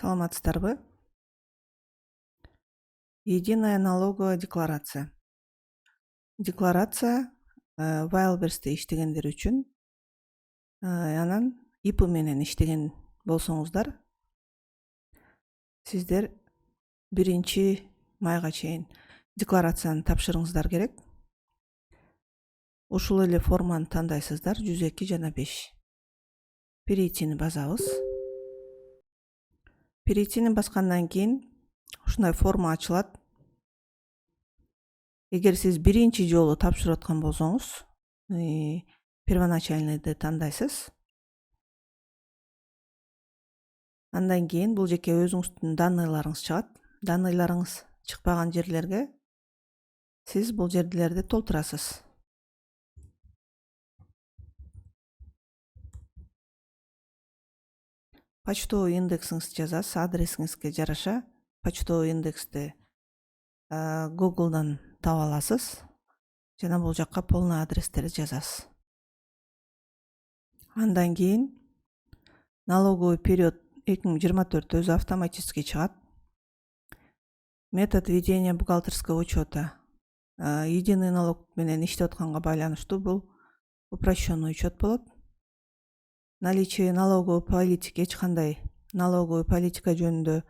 Саламатсыздарбы? Единая налоговая декларация. Декларация Wildberries'те иштегендер үчүн, анан ИП менен иштеген болсоңуздар, сиздер 1-майга чейин декларацияны тапшырыңыздар керек. Ушул эле форманы тандайсыздар, 102 жана 5. Перейтини басабыз. Перейтини баскандан кийин ушундай форма ачылат. Эгер сиз 1-жолу тапшырып аткан болсоңуз, первоначальныйды тандайсыз. Андан кийин бул жеке өзүңүздүн данныйларыңыз чыгат. Данныйларыңыз чыкпаган жерлерге сиз бул жерлерди толтурасыз. Почтовый индексиңизди жазасыз, адресиңизге жараша почтовый индексти Google'дан таба аласыз. Жана бул жакка полный адрестерди жазасыз. Андан кийин налоговый период 2024 өзү автоматически чыгат. Метод ведения бухгалтерского учета. Единый налог менен иштеп атканга байланыштуу бул упрощенный учет болот. Наличие налоговой политики, эч кандай налоговый политика жөнүндө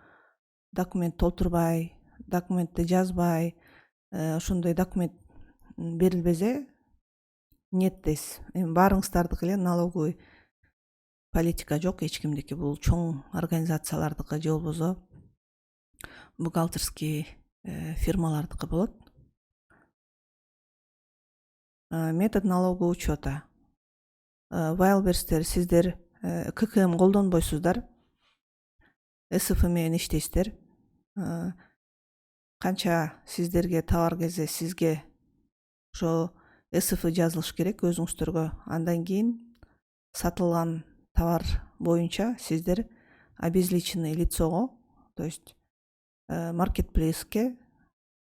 документ толтурбай, документти жазбай, ошондой документ берилбесе нет дейсиз. Баарыңыздардыкы эле налоговый политика жок, эч кимдики. Бул чоң организациялардыкы же болбосо бухгалтерский фирмалардыкы болот. Метод налогового учета. Wildberries'тер сиздер ККМ колдонбойсуздар. СФ менен иштейсиздер. Канча сиздерге товар келсе, сизге ошо СФ жазылыш керек өзүңүздөргө. Андан кийин сатылган товар боюнча сиздер обезличенный лицого, то есть маркетплейске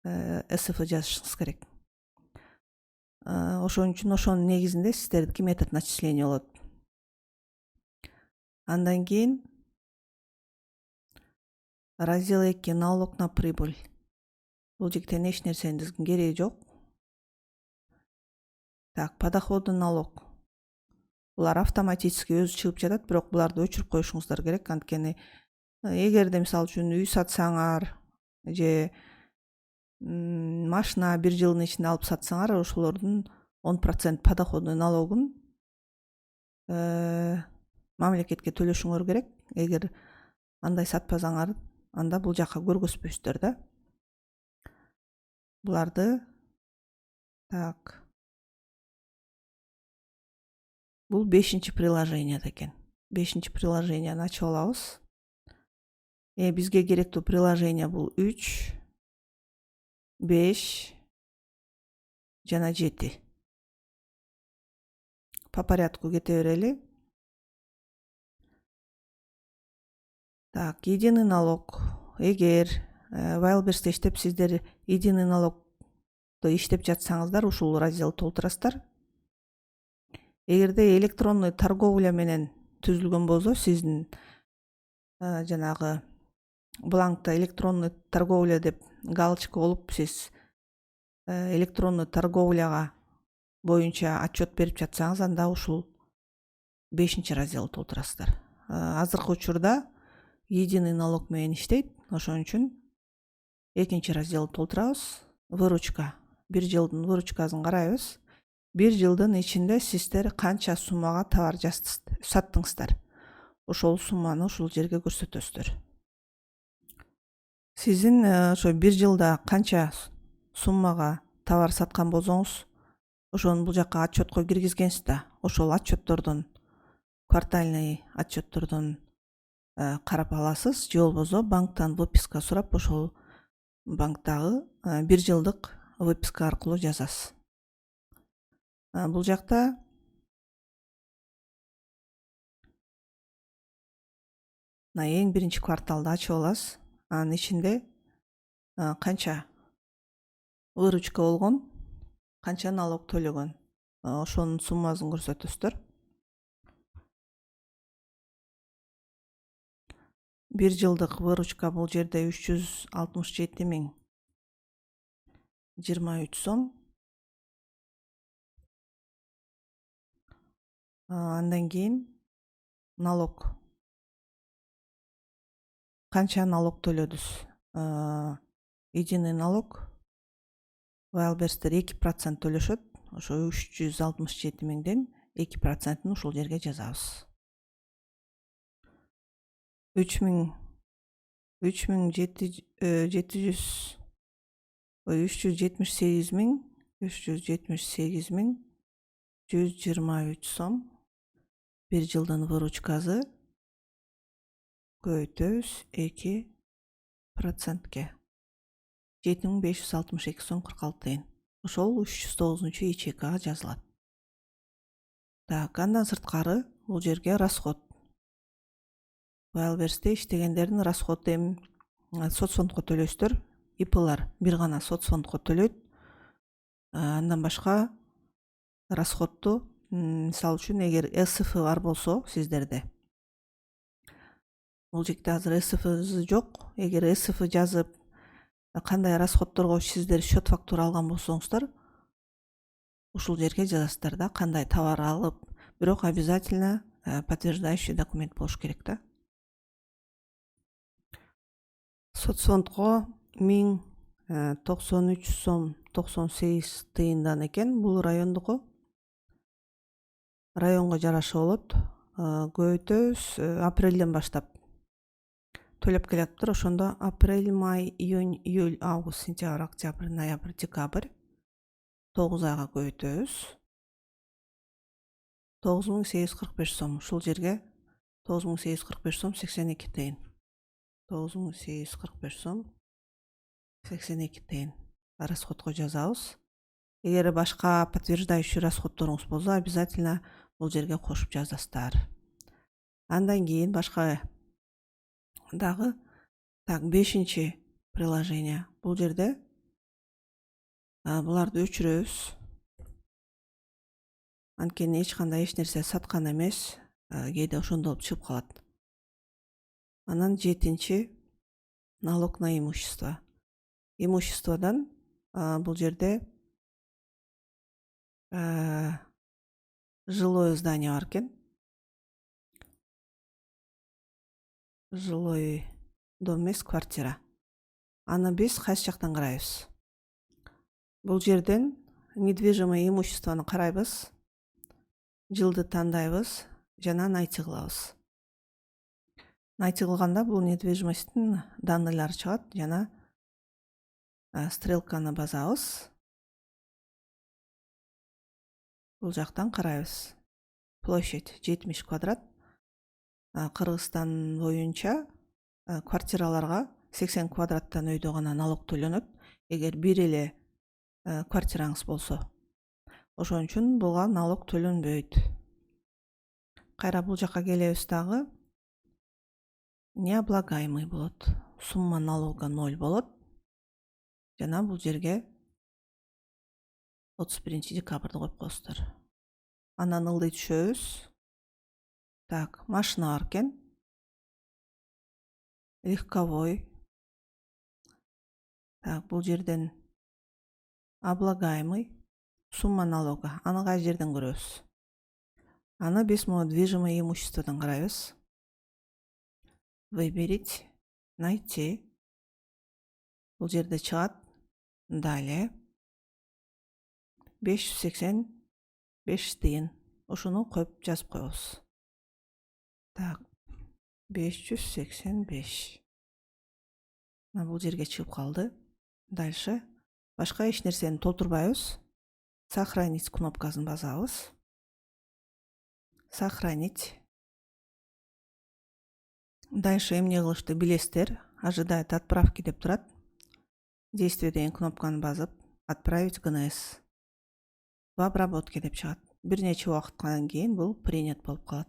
СФ жазышыңыз керек. Ошон үчүн ошонун негизинде сиздердики метод начисления болот. Андан кийин раздел 2 налог на прибыль. Бул жектен эч нерсениздин кереги жок. Так, подоходный налог. Булар автоматически өзү чыгып жатат, бирок буларды өчүрүп коюшуңуздар керек. Анткени эгерде мисалы үчүн үй сатсаңар же машина 1 жылдын ичинде алып сатсаңар, ошолордун 10% подоходный налогун мамлекетке төлөшүңөр керек. Эгер андай сатпасаңар, анда бул жакка көргөзбөйсүздөр да. Буларды так. Бул 5-чи приложениеде экен. 5-чи приложенияны ачып алабыз. Бизге керектүү приложение бул 3, 5 жана 7. По порядку кете берели. Так, единый налог. Эгер Wildberries'те иштеп сиздер единый налогду иштеп жатсаңыздар, ушул разделди толтурасыздар. Эгерде электронный торговля менен түзүлгөн болсо, сиздин жанагы бланкта электронный торговля деп галочка болуп, сиз электронный торговляга боюнча отчет берип жатсаңыз, анда ушул 5-чи разделди толтурасыздар. Азыркы учурда единый налог менен иштейт, ошон үчүн 2-чи разделди толтурабыз. Выручка. 1 жылдын выручкасын карайбыз. 1 жылдын ичинде сиздер канча суммага товар саттыңыздар. Ошол сумманы ушул жерге көрсөтөсүздөр. Сиздин ошо 1 жылда канча суммага товар саткан болсоңуз, ошону бул жакка отчетко киргизгенсиз да. Ошол отчеттордон, квартальный отчеттордон карап аласыз, же болбосо банктан выписка сурап, ошол банктагы 1 жылдык выписка аркылуу жазасыз. Бул жакта эң биринчи кварталды ачып аласыз. Анын ичинде канча выручка болгон, канча налог төлөгөн, ошонун суммасын көрсөтөсүздөр. 1 жылдык выручка бул жерде 367.023 сом. Андан кийин налог. Канча налог төлөдүз? Единый налог Wildberries'тер 2% төлөшөт. Ошо 367.000ден 2%ын ушул жерге жазабыз. 378.123 сом 1 жылдын выручкасы көбөйтөбүз 2%ке 7.562 сом 46 тыйын. Ошол 309 ячейкага жазылат. Так, андан сырткары бул жерге расход. Wildberries'те иштегендердин расходу эми соцфондко төлөйсүздөр. ИПлар бир гана соцфондко төлөйт. Андан башка расходду, мисалы үчүн, эгер СФ бар болсо сиздерде. Бул жерде азыр СФ жок. Эгер СФ жазып, кандай расходторго сиздер счет фактура алган болсоңуздар, ушул жерге жазасыздар да, кандай товар алып, бирок обязательно подтверждающий документ болуш керек да. Соцфондго 1093 сом 98 тыйындан экен. Бул райондуку. Районго жараша болот. Көбөйтөбүз апрелден баштап төлөп келатыптыр. Ошондо апрель, май, июнь, июль, август, сентябрь, октябрь, ноябрь, декабрь 9 айга көбөйтөбүз. 9845 сом. Ушул жерге 9845 сом 82 тыйын. 9845 сом 82 тыйын расходко жазабыз. Эгер башка подтверждающий расходторуңуз болсо, обязательно бул жерге кошуп жазасыздар. Андан кийин башка дагы, так, 5-чи приложение. Бул жерде буларды өчүрөбүз. Анткени эч кандай эч нерсе саткан эмес, кээде ошондо чыгып калат. Анан 7-чи налог на имущество. Имуществодан бул жерде жилое здание бар экен. Жилой дом эмес, квартира. Аны биз кайсы жактан карайбыз? Бул жерден недвижимое имуществону карайбыз, жылды тандайбыз жана найти кылабыз. Найти кылганда бул недвижимосттун данныйлары чыгат жана стрелканы басабыз. Бул жактан карайбыз. Площадь 70 квадрат. Кыргызстан боюнча квартираларга 80 квадраттан өйдө гана налог төлөнөт. Эгер бир эле квартираңыз болсо. Ошон үчүн буга налог төлөнбөйт. Кайра бул жакка келебиз дагы. Необлагаемый болот. Сумма налога 0 болот. Жана бул жерге 31 декабрды коюп коесуздар. Анан ылдый түшөбүз. Так, машина бар экен. Легковой. Так, бул жерден облагаемый. Сумма налога. Аны кай жерден көрөбүз? Аны биз могу движимое имуществодан карайбыз. Выберить, найти. Бул жерде чыгат. Далее. 585 тыйын. Ошону коюп жазып коебуз. Так, 585. Бул жерге чыгып калды. Дальше башка эч нерсени толтурбайбыз. Сохранить кнопкасын басабыз. Сохранить. Дальше эмне кылышты билесиздер. Ожидает отправки деп турат. Действие деген кнопканы басып, отправить ГНС. В обработке деп чыгат. Бир нече убакыттан кийин бул принят болуп калат.